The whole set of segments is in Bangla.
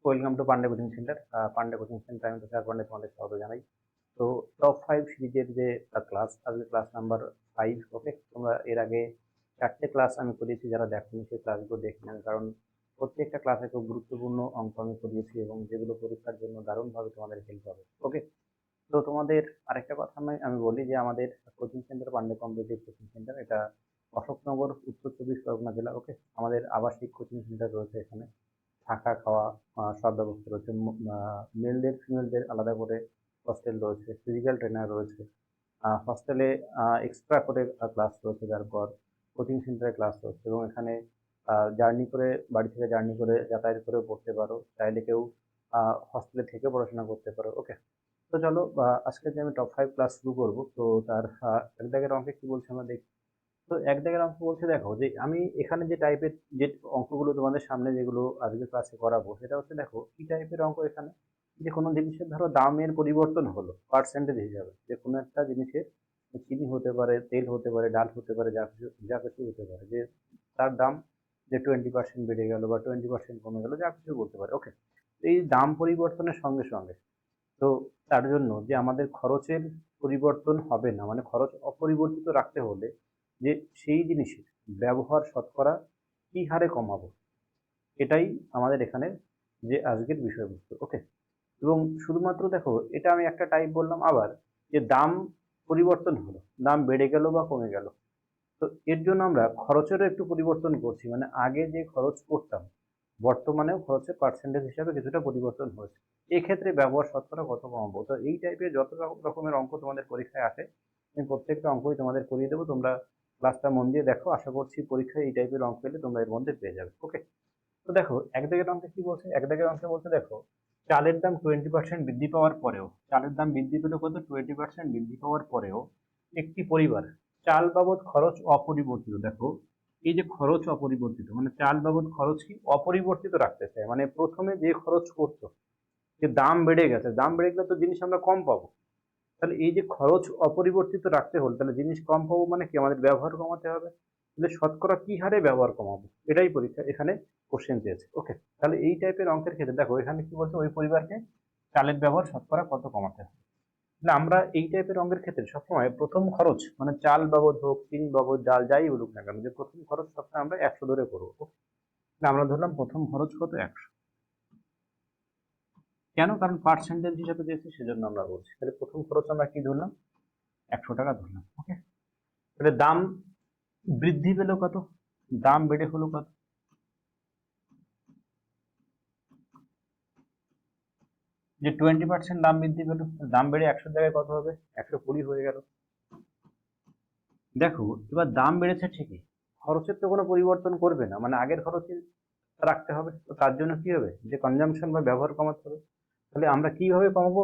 Welcome to Pandey coaching centre. Pandey coaching centre আমি তুষার পান্ডে তোমাদের স্বাগত জানাই। তো টপ 5 সিরিজের যে ক্লাস, আজকে ক্লাস নাম্বার 5। ওকে, তোমরা এর আগে 4টে ক্লাস আমি করিয়েছি, যারা দেখোনি সেই ক্লাসগুলো দেখে নেবে, কারণ প্রত্যেকটা ক্লাসে খুব গুরুত্বপূর্ণ অঙ্ক আমি করিয়েছি এবং যেগুলো পরীক্ষার জন্য দারুণভাবে তোমাদের হেল্প হবে। ওকে, তো তোমাদের আরেকটা কথা আমি বলি যে আমাদের coaching centre Pandey competitive coaching centre, এটা অশোকনগর, উত্তর 24 পরগনা জেলা। ওকে, আমাদের আবাসিক কোচিং সেন্টার রয়েছে এখানে, থাকা খাওয়া সব ব্যবস্থা রয়েছে। মেলদের ফিমেলদের আলাদা করে হস্টেল রয়েছে, ফিজিক্যাল ট্রেনার রয়েছে, হস্টেলে এক্সট্রা করে ক্লাস রয়েছে, তারপর কোচিং সেন্টারে ক্লাস রয়েছে, এবং এখানে জার্নি করে, বাড়ি থেকে জার্নি করে যাতায়াত করে পড়তে পারো, চাইলে কেউ হস্টেলে থেকে পড়াশোনা করতে পারো। ওকে, তো চলো আজকে যে আমি টপ 5 ক্লাস শুরু করবো, তো তার এক দাগের অঙ্কে কি বলছে আমরা দেখি। তো এক দাগের অঙ্ক বলছে, দেখো যে আমি এখানে যে টাইপের যে অঙ্কগুলো তোমাদের সামনে যেগুলো আজকে ক্লাসে করাবো, সেটা হচ্ছে দেখো কি টাইপের অঙ্ক এখানে। যে কোনো জিনিসের ধরো দামের পরিবর্তন হলো পার্সেন্টেজ হিসাবে, যে কোনো একটা জিনিসের চিনি হতে পারে, তেল হতে পারে, ডাল হতে পারে, যা কিছু হতে পারে, যে তার দাম যে 20% বেড়ে গেল বা 20% কমে গেল, যা কিছু বলতে পারে। ওকে, এই দাম পরিবর্তনের সঙ্গে সঙ্গে, তো তার জন্য যে আমাদের খরচের পরিবর্তন হবে না, মানে খরচ অপরিবর্তিত রাখতে হলে যে সেই জিনিসের ব্যবহার শতকরা কি হারে কমাবো, এটাই আমাদের এখানে যে আজকের বিষয়বস্তু। ওকে, এবং শুধুমাত্র দেখো এটা আমি একটা টাইপ বললাম, আবার যে দাম পরিবর্তন হলো, দাম বেড়ে গেল বা কমে গেল, তো এর জন্য আমরা খরচেরও একটু পরিবর্তন করছি, মানে আগে যে খরচ করতাম বর্তমানেও খরচের পার্সেন্টেজ হিসাবে কিছুটা পরিবর্তন হয়েছে। এক্ষেত্রে ব্যবহার শতকরা কত কমাবো। তো এই টাইপের যত রকমের অঙ্ক তোমাদের পরীক্ষায় আসে, আমি প্রত্যেকটা অঙ্কই তোমাদের করিয়ে দেবো। তোমরা ক্লাসটা মন দিয়ে দেখো, আশা করছি পরীক্ষায় এই টাইপের অঙ্ক পেলে তোমরা এর মধ্যে পেয়ে যাবে। ওকে, তো দেখো এক দাগের অঙ্কে কি বলছে। এক দাগের অঙ্কে বলছে দেখো, চালের দাম 20% বৃদ্ধি পাওয়ার পরেও, চালের দাম বৃদ্ধি পেল কত, 20% বৃদ্ধি পাওয়ার পরেও একটি পরিবার চাল বাবদ খরচ অপরিবর্তিত। দেখো এই যে খরচ অপরিবর্তিত, মানে চাল বাবদ খরচ কি অপরিবর্তিত রাখতে চায়, মানে প্রথমে যে খরচ করতো, যে দাম বেড়ে গেছে, দাম বেড়ে গেলে তো জিনিস আমরা কম পাবো, তাহলে এই যে খরচ অপরিবর্তিত রাখতে হলে তাহলে জিনিস কম পাবো, মানে কি আমাদের ব্যবহার কমাতে হবে। তাহলে শতকরা কি হারে ব্যবহার কমাবো, এটাই পরীক্ষা এখানে কোশ্চেন চেয়েছে। ওকে, তাহলে এই টাইপের অঙ্কের ক্ষেত্রে দেখো এখানে কি বলছে, ওই পরিবারকে চালের ব্যবহার শতকরা কত কমাতে হবে। তাহলে আমরা এই টাইপের অঙ্কের ক্ষেত্রে সবসময় প্রথম খরচ, মানে চাল বাবদ হোক, চিনি বাবদ, ডাল যাই বলুক না কেন, যে প্রথম খরচ সবসময় আমরা 100 ধরে করবো। তাহলে আমরা ধরলাম প্রথম খরচ কত, 100। কেন, কারণ পার্সেন্টেজ হিসাবে দিয়েছে সেজন্য আমরা বলছি। তাহলে প্রথম খরচ আমরা কি ধরলাম, 100 টাকা ধরলাম। ওকে, তাহলে দাম বৃদ্ধি পেল কত, দাম বেড়ে হলো কত, যে 20% দাম বৃদ্ধি পেল, দাম বেড়ে 100 জায়গায় কত হবে, 120 হয়ে গেল। দেখো এবার দাম বেড়েছে ঠিকই, খরচের তো কোনো পরিবর্তন করবে না, মানে আগের খরচে রাখতে হবে। তো তার জন্য কি হবে, যে কনজাম্পশন বা ব্যবহার কমাতে হবে। তাহলে আমরা কিভাবে কমাবো,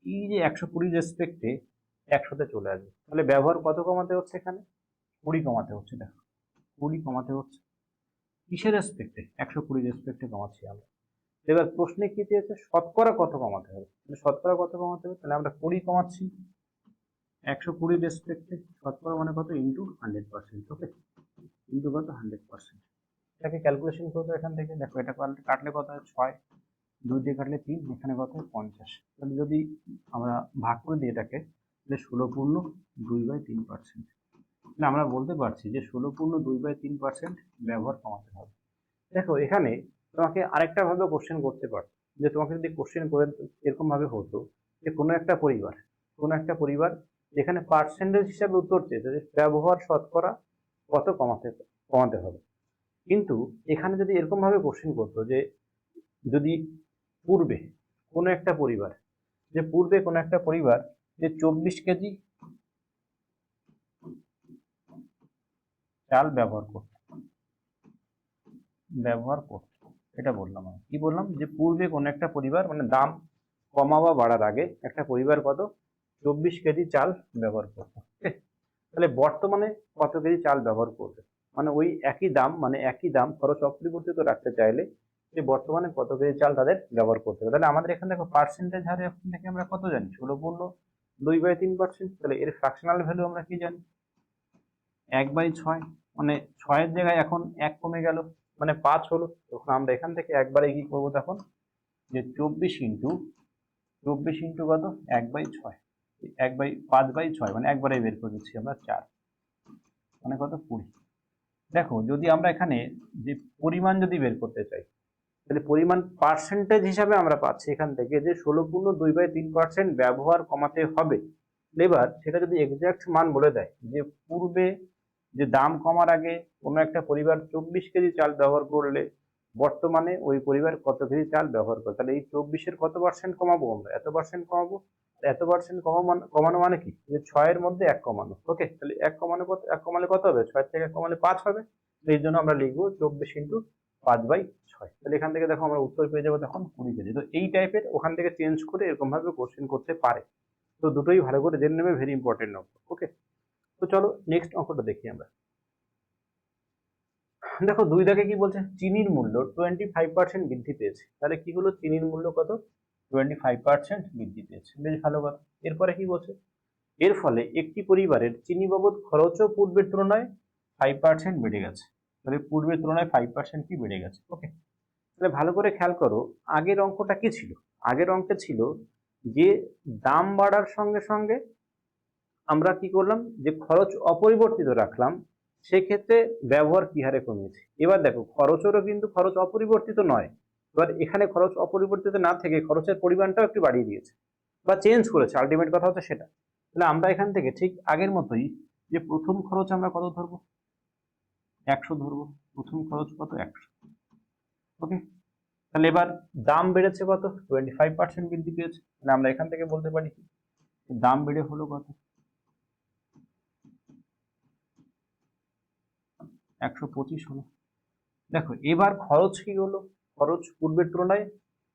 এই যে 120 রেসপেক্টে 100তে চলে আসবে। তাহলে ব্যবহার কত কমাতে হচ্ছে, এখানে 20 কমাতে হচ্ছে। দেখো 20 কমাতে হচ্ছে, কিসের রেসপেক্টে, 120 রেসপেক্টে কমাচ্ছি আমরা। এবার প্রশ্নে কি চেয়েছে, শতকরা কত কমাতে হবে। শতকরা কত কমাতে হবে, তাহলে আমরা 20 কমাচ্ছি 120 রেসপেক্টে, শতকরা মানে কত, ইন্টু 100%। ওকে, ইন্টু কত, 100%। এটাকে ক্যালকুলেশন করবো এখান থেকে। দেখো এটা কাটলে কত হয়, 6, 2 দিয়ে কাটলে 3, এখানে কত হয় 50। তাহলে যদি আমরা ভাগ করে দিই এটাকে, তাহলে 16/2/3%। তাহলে আমরা বলতে পারছি যে 16/2/3% ব্যবহার কমাতে হবে। দেখো এখানে তোমাকে আরেকটা ভাবে কোশ্চেন করতে পারতো, যে তোমাকে যদি কোশ্চেন করে এরকম ভাবে হতো যে কোনো একটা পরিবার যেখানে পার্সেন্টেজ হিসাবে উত্তর চেয়েছে যে ব্যবহার শতকরা কত কমাতে কমাতে হবে, কিন্তু এখানে যদি এরকম ভাবে কোশ্চেন করতো যে যদি পূর্বে কোনো একটা পরিবার, যে 24 কেজি চাল ব্যবহার করত, এটা বললাম। আমি কি বললাম, যে পূর্বে কোনো একটা পরিবার, মানে দাম কমা বা বাড়ার আগে একটা পরিবার কত, 24 কেজি চাল ব্যবহার করতো। তাহলে বর্তমানে কত কেজি চাল ব্যবহার করবে, মানে ওই একই দাম, মানে একই দাম খরচ অপরিবর্তিত রাখতে চাইলে যে বর্তমানে কত কেজি চাল তাদের ব্যবহার করতে হবে। তাহলে আমাদের এখানে দেখো পার্সেন্টেজ হারে এখন থেকে আমরা কত জানি, 16/2/3%। তাহলে এর ফ্র্যাকশনাল ভ্যালু আমরা কি জানি, 1/6, মানে 6-এর জায়গায় এখন 1 কমে গেল, মানে 5 হলো। তখন আমরা এখান থেকে একবারে কি করবো, তখন যে 24 ইন্টু কত 1/6, 5/6 মানে একবারে বের করে দিচ্ছি আমরা 4 মানে কত 20। দেখো যদি আমরা এখানে যে পরিমাণ যদি বের করতে চাই, তাহলে পরিমাণ পার্সেন্টেজ হিসাবে আমরা পাচ্ছি এখান থেকে যে 16.2/3% ব্যবহার কমাতে হবে। এবার সেটা যদি এক্সাক্ট মান বলে দেয় যে পূর্বে যে দাম কমার আগে কোনো একটা পরিবার 24 কেজি চাল ব্যবহার করলে বর্তমানে ওই পরিবার কত কেজি চাল ব্যবহার করে, তাহলে এই 24-এর কত পার্সেন্ট কমাবো আমরা, এত পার্সেন্ট কমাবো। এত পার্সেন্ট কমানো মানে কি, যে 6-এর মধ্যে 1 কমানো। ওকে, তাহলে 1 কমালে কত হবে, 6 থেকে 1 কমালে 5 হবে। এই জন্য আমরা লিখবো 24 × 5/6। তাহলে এখান থেকে দেখো আমরা উত্তর পেয়ে যাবো তখন 20 কেজি। তো এই টাইপের ওখান থেকে চেঞ্জ করে এরকম ভাবে কোশ্চেন করতে পারে। তো দুটোই ভালো করে জেনে নেবে, ভেরি ইম্পর্টেন্ট অঙ্ক। ওকে, তো চলো নেক্সট অঙ্কটা দেখি আমরা। দেখো 2 দাগে কি বলছে, চিনির মূল্য 25% বৃদ্ধি পেয়েছে। তাহলে কি হলো, চিনির মূল্য কত 25% বৃদ্ধি পেয়েছে, বেশ ভালো কথা। এরপরে কি বলছে, এর ফলে একটি পরিবারের চিনি বাবদ খরচও পূর্বের তুলনায় 5% বেড়ে গেছে। তাহলে পূর্বের তুলনায় 5% কি বেড়ে গেছে। ওকে, তাহলে ভালো করে খেয়াল করো, আগের অঙ্কটা কি ছিল, আগের অঙ্কে ছিল যে দাম বাড়ার সঙ্গে সঙ্গে আমরা কি করলাম, যে খরচ অপরিবর্তিত রাখলাম, সেক্ষেত্রে ব্যবহার কি হারে কমিয়েছে। এবার দেখো খরচেরও কিন্তু খরচ অপরিবর্তিত নয়, এবার এখানে খরচ অপরিবর্তিত না থেকে খরচের পরিমাণটাও একটু বাড়িয়ে দিয়েছে বা চেঞ্জ করেছে, আলটিমেট কথা হচ্ছে সেটা। তাহলে আমরা এখান থেকে ঠিক আগের মতোই যে প্রথম খরচ আমরা কত ধরবো, 100 ধরবো। প্রথম খরচ কত 100। ওকে, তাহলে এবার দাম বেড়েছে কত 25% বৃদ্ধি পেয়েছে। তাহলে আমরা এখান থেকে বলতে পারি দাম বেড়ে হলো কত 125 হলো। দেখো এবার খরচ কি হলো, খরচ পূর্বের তুলনায়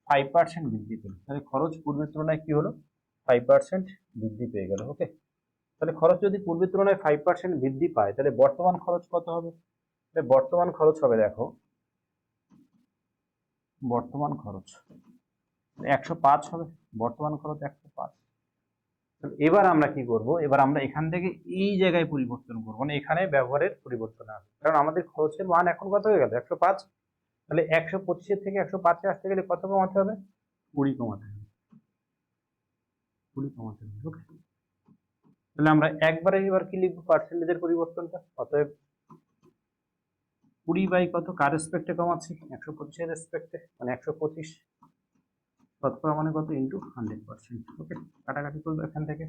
5% বৃদ্ধি পেল। তাহলে খরচ পূর্বের তুলনায় কি হলো 5% বৃদ্ধি পেয়ে গেল। ওকে, তাহলে খরচ যদি পূর্বের তুলনায় 5% বৃদ্ধি পায়, তাহলে বর্তমান খরচ কত হবে, তাহলে বর্তমান খরচ হবে, দেখো বর্তমান খরচ 105 হবে, বর্তমান খরচ 105। এবার আমরা কি করব, এবার আমরা এখান থেকে এই জায়গায় পরিবর্তন করব, মানে এখানে ব্যবহারের পরিবর্তন আসবে, কারণ আমাদের খরচের মান এখন কত হয়ে গেল 105। তাহলে 125 থেকে 105-এ আসতে গেলে কত কমাতে হবে, 20 কমাতে হবে, 20 কমাতে হবে। ওকে, তাহলে আমরা একবারে এবার কি লিখবো, পার্সেন্টেজের পরিবর্তনটা, অতএব 20 বাই কত কার রেসপেক্টে কমাচ্ছি, 125-এর রেসপেক্টে, মানে 125 শতকরা মানে কত ইন্টু 100%। ওকে, কাটাকাটি করবো এখান থেকে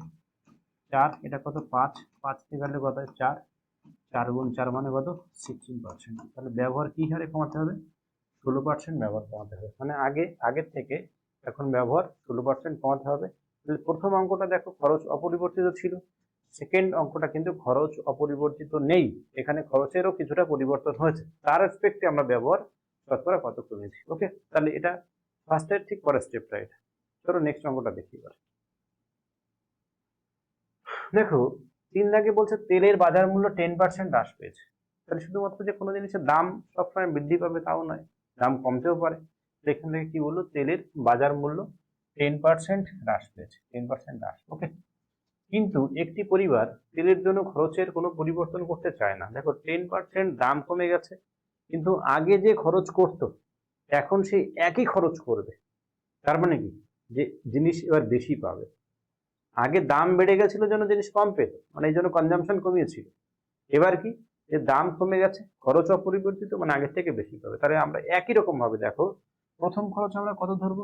4, এটা কত 5, 5 থেকে গেলে কত 4, 4 গুণ 4 মানে কত 16%। তাহলে ব্যবহার কি হারে কমাতে হবে, 16% ব্যবহার কমাতে হবে, মানে আগের থেকে এখন ব্যবহার 16% কমাতে হবে। তাহলে প্রথম অঙ্কটা দেখো খরচ অপরিবর্তিত ছিল, সেকেন্ড অঙ্কটা কিন্তু খরচ অপরিবর্তিত নেই, এখানে খরচেরও কিছুটা পরিবর্তন হয়েছে, তার রেসপেক্টে আমরা ব্যবহার শতকরা কত কমেছি। ওকে, তাহলে এটা ফার্স্টের ঠিক পরের স্টেপটা এটা। চলো নেক্সট অঙ্কটা দেখি এবার। দেখো 3 দাগে বলছে তেলের বাজার মূল্য 10% হ্রাস পেয়েছে। তাহলে শুধুমাত্র যে কোনো জিনিসের দাম সবসময় বৃদ্ধি পাবে তাও নয়, দাম কমতেও পারে। এখান থেকে কি বললো, তেলের বাজার মূল্য 10% হ্রাস পেয়েছে, 10% হ্রাস। ওকে, কিন্তু একটি পরিবার তেলের জন্য খরচের কোনো পরিবর্তন করতে চায় না। দেখো 10% দাম কমে গেছে, কিন্তু আগে যে খরচ করতো এখন সে একই খরচ করবে। তার মানে কি, যে জিনিস এবার বেশি পাবে। আগে দাম বেড়ে গেছিল জন্য জিনিস কম পেত, মানে এই জন্য কনজাম্পশন কমিয়েছিল। এবার কি, যে দাম কমে গেছে খরচ অপরিবর্তিত, মানে আগের থেকে বেশি পাবে। তাহলে আমরা একই রকম ভাবে দেখো প্রথম খরচ আমরা কত ধরবো,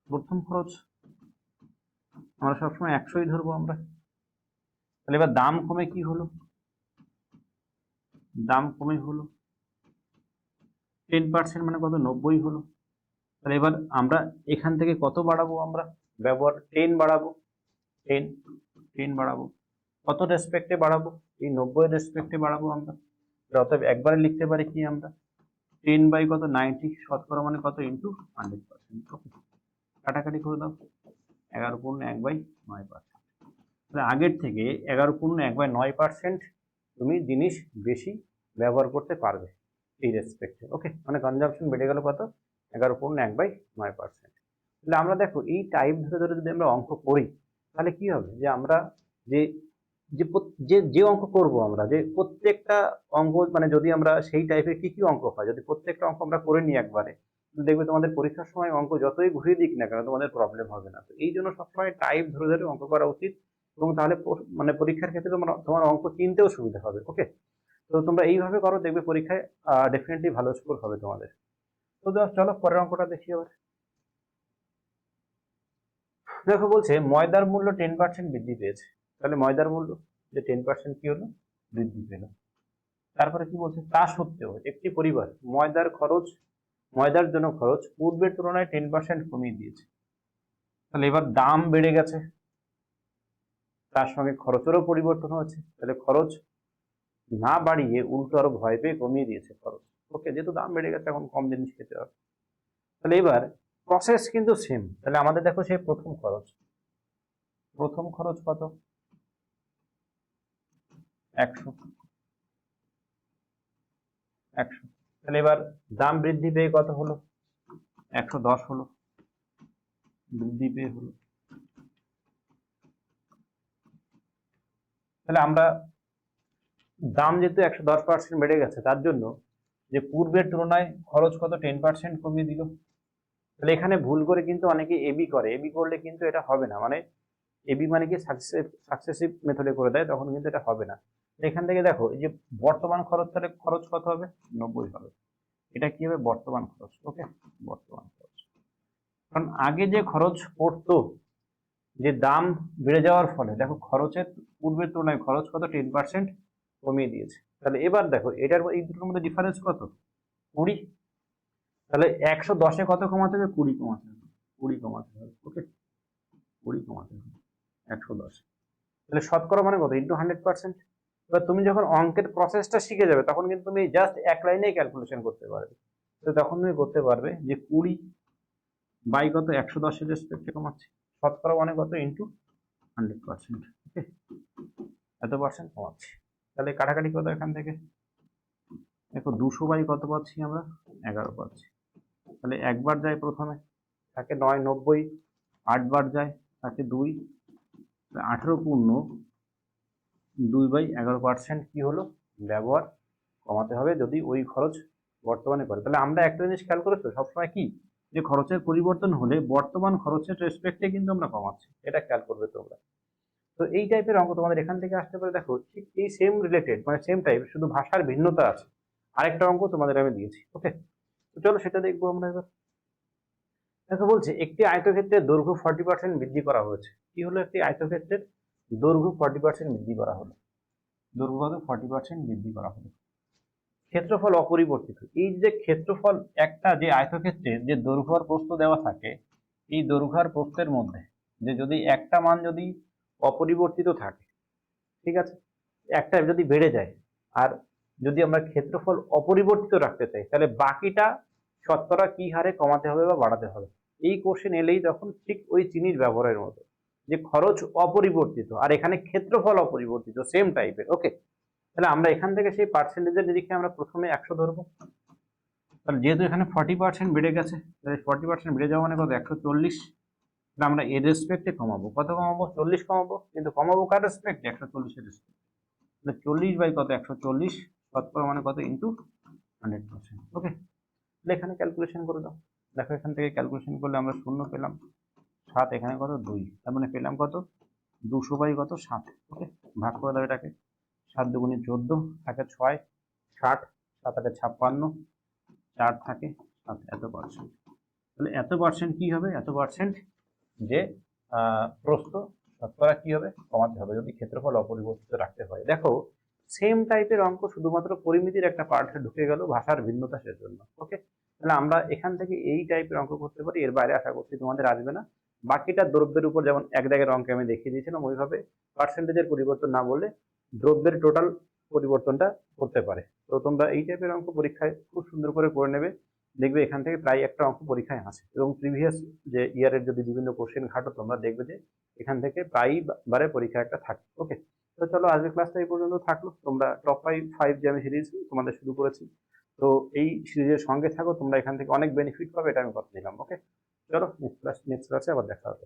প্রথম খরচ আমরা সবসময় 100ই ধরবো আমরা। তাহলে এবার দাম কমে কি হলো, দাম কমে হলো 10% মানে কত 90 হলো। তাহলে এবার আমরা এখান থেকে কত বাড়াবো, আমরা ব্যবহার 10 বাড়াবো, 10 বাড়াবো, কত রেসপেক্টে বাড়াবো, এই 90-এর রেসপেক্টে বাড়াবো আমরা। অতএব একবারে লিখতে পারি কি আমরা 10 বাই কত 90 শতকরা মানে কত ইন্টু 100%। কাটাকাটি করে দাও, 11 পূর্ণ 1/9%। তাহলে আগের থেকে 11 পূর্ণ 1/9% তুমি জিনিস বেশি ব্যবহার করতে পারবে এই রেসপেক্টে। ওকে, মানে কনজাম্পশন বেড়ে গেল কত 11 পূর্ণ 1/9%। তাহলে আমরা দেখো এই টাইপ ধরে ধরে যদি আমরা অঙ্ক করি, তাহলে কি হবে, যে আমরা যে যে যে অঙ্ক করব আমরা, যে প্রত্যেকটা অঙ্ক মানে যদি আমরা সেই টাইপের কি কি অঙ্ক হয় যদি প্রত্যেকটা অঙ্ক আমরা করে নিই একবারে, দেখবে তোমাদের পরীক্ষার সময় অঙ্ক যতই ঘুরিয়ে দিক না কেন তোমাদের প্রবলেম হবে না। তো এই জন্য সবসময় টাইপ ধরে ধরে অঙ্ক করা উচিত, এবং তাহলে মানে পরীক্ষার ক্ষেত্রে তোমার অঙ্ক চিনতেও সুবিধা হবে। ওকে, তো তোমরা এইভাবে করো, দেখবে পরীক্ষায় ডেফিনেটলি ভালো স্কোর হবে তোমাদের। তো চলো পরের অঙ্কটা দেখি আবার। দেখো বলছে ময়দার মূল্য 10% বৃদ্ধি পেয়েছে। তাহলে ময়দার মূল্য যে 10% কি হলো, বৃদ্ধি পেল। তারপরে কি বলছে, তা সত্ত্বেও একটি পরিবার ময়দার জন্য খরচ পূর্বের তুলনায় 10% কমিয়ে দিয়েছে। তাহলে এবার দাম বেড়ে গেছে, তার সঙ্গে খরচেরও পরিবর্তন হয়েছে। তাহলে খরচ না বাড়িয়ে উল্টো আরো ভয় পেয়ে কমিয়ে দিয়েছে খরচ। ওকে, যেহেতু দাম বেড়ে গেছে এখন কম জিনিস খেতে হবে। তাহলে এবার প্রসেস কিন্তু সেম। তাহলে আমাদের দেখো সেই প্রথম খরচ কত, 100। তাহলে এবার দাম বৃদ্ধি পেয়ে কত হলো, 110 হলো, বৃদ্ধি পেয়ে হলো। তাহলে আমরা দাম যেহেতু 110% বেড়ে গেছে, তার জন্য যে পূর্বের তুলনায় খরচ কত 10% কমিয়ে দিল। তাহলে এখানে ভুল করে কিন্তু অনেকে এবি করে, এবি করলে কিন্তু এটা হবে না। মানে এবি মানে কি সাকসেসিভ মেথডে করে দেয়, তখন কিন্তু এটা হবে না। এখান থেকে দেখো এই যে বর্তমান খরচ, তাহলে খরচ কত হবে, 90 হবে। এটা কি হবে, বর্তমান খরচ। ওকে, বর্তমান খরচ। কারণ আগে যে খরচ পড়তো, যে দাম বেড়ে যাওয়ার ফলে দেখো খরচের পূর্বের তুলনায় খরচ কত 10% কমিয়ে দিয়েছে। তাহলে এবার দেখো এটার এই দুটোর মধ্যে ডিফারেন্স কত, 20। তাহলে 110-এ কত কমাতে হবে, 20 কমাতে হবে, 20 কমাতে হবে। ওকে, 20 কমাতে হবে 110। তাহলে শতকরা মানে কত, ইন্টু 100%। এবার তুমি যখন অঙ্কের প্রসেসটা শিখে যাবে তখন কিন্তু তুমি জাস্ট এক লাইনেই ক্যালকুলেশন করতে পারবে। তো তখন তুমি করতে পারবে যে 20 বাই কত, 110-এর রেসপেক্টে কমাচ্ছে, শতকরা মানে কত, ইন্টু 100%। ওকে, এত পার্সেন্ট কমাচ্ছে। তাহলে কাটাকাটি কত এখান থেকে, দেখো 200 বাই কত পাচ্ছি আমরা, 11 পাচ্ছি। তাহলে একবার যায় প্রথমে, থাকে 9, 90, 8 বার যায়, থাকে 2, 18 পূর্ণ 2/11% কি হলো, ব্যবহার কমাতে হবে যদি ওই খরচ বর্তমানে করে। তাহলে আমরা একটা জিনিস খেয়াল করেছো সবসময় কি, যে খরচের পরিবর্তন হলে বর্তমান খরচের রেসপেক্টে কিন্তু আমরা কমাচ্ছি, এটা খেয়াল করবে তোমরা। তো এই টাইপের অঙ্ক তোমাদের এখান থেকে আসতে পারে। দেখো ঠিক এই সেম রিলেটেড, মানে সেম টাইপ, শুধু ভাষার ভিন্নতা আছে। আরেকটা অঙ্ক তোমাদের আমি দিয়েছি। ওকে, তো চলো সেটা দেখবো আমরা এবার। দেখো বলছে একটি আয়তক্ষেত্রের দৈর্ঘ্য 40% বৃদ্ধি করা হয়েছে। কি হলো, একটি আয়তক্ষেত্রের দৈর্ঘ্য 40% বৃদ্ধি করা হলো। দৈর্ঘ্য 40% বৃদ্ধি করা হলো। ক্ষেত্রফল অপরিবর্তিত। এই যে ক্ষেত্রফল, একটা যে আয়তক্ষেত্রের যে দৈর্ঘ্য আর প্রস্থ দেওয়া থাকে, এই দৈর্ঘ্য আর প্রস্থের মধ্যে যে যদি একটা মান যদি অপরিবর্তিত থাকে, ঠিক আছে, একটা যদি বেড়ে যায়, আর যদি আমরা ক্ষেত্রফল অপরিবর্তিত রাখতে চাই, তাহলে বাকিটা শতকরা কি হারে কমাতে হবে বা বাড়াতে হবে। এই কোশ্চেন এলেই তখন ঠিক ওই চিনির ব্যবহারের মতো, যে খরচ অপরিবর্তিত আর এখানে ক্ষেত্রফল অপরিবর্তিত, সেম টাইপের। ওকে, তাহলে আমরা এখান থেকে সেই পার্সেন্টেজের নিরিখে আমরা প্রথমে 100 ধরবো। তাহলে যেহেতু এখানে 40% বেড়ে গেছে, তাহলে 40% বেড়ে যাওয়া মানে কত, 140। আমরা এর রেসপেক্টে কমাবো, কত কমাবো, 40 কমাবো। কিন্তু কমাবো কার রেসপেক্টে, 140-এর রেসপেক্টে। 40 বাই কত, 140, শতকরা মানে কত, ইন্টু 100%। ওকে, তাহলে এখানে ক্যালকুলেশন করে দাও। দেখো এখান থেকে ক্যালকুলেশন করলে আমরা 0 পেলাম, 7, এখানে কত 2, তার মানে পেলাম কত, 200 বাই কত, 7। ওকে, ভাগ করে দাও এটাকে, 7 দুগুণে 14, থাকে 6, 60, 7 8 56, 4 থাকে 7, এত পার্সেন্ট। তাহলে এত পার্সেন্ট কি হবে, এত পার্সেন্ট যে প্রস্থ শতকরা কি হবে, কমাতে হবে যদি ক্ষেত্রফল অপরিবর্তিত রাখতে হয়। দেখো সেম টাইপের অঙ্ক, শুধুমাত্র পরিমিতির একটা পার্টে ঢুকে গেল, ভাষার ভিন্নতা সেজন্য। ওকে, তাহলে আমরা এখান থেকে এই টাইপের অঙ্ক করতে পারি, এর বাইরে আশা করছি তোমাদের আসবে না। বাকিটা দ্রব্যের উপর, যেমন এক দাগের অঙ্কে আমি দেখিয়ে দিয়েছিলাম, ওইভাবে পার্সেন্টেজের পরিবর্তন না বললে দ্রব্যের টোটাল পরিবর্তনটা করতে পারে। তো তোমরা এই টাইপের অঙ্ক পরীক্ষায় খুব সুন্দর করে করে নেবে, দেখবে এখান থেকে প্রায় একটা অঙ্ক পরীক্ষায় আসে। এবং প্রিভিয়াস যে ইয়ারের যদি বিভিন্ন কোশ্চেন ঘাটো, তোমরা দেখবে যে এখান থেকে প্রায় বারে পরীক্ষা একটা থাকে। ওকে, তো চলো আজকের ক্লাসটা এই পর্যন্ত থাকলো। তোমরা টপ 5 যে আমি সিরিজ তোমাদের শুরু করেছি, তো এই সিরিজের সঙ্গে থাকো, তোমরা এখান থেকে অনেক বেনিফিট পাবে, এটা আমি কথা দিলাম। ওকে, চলো নেক্সট ক্লাসে আবার দেখা হবে।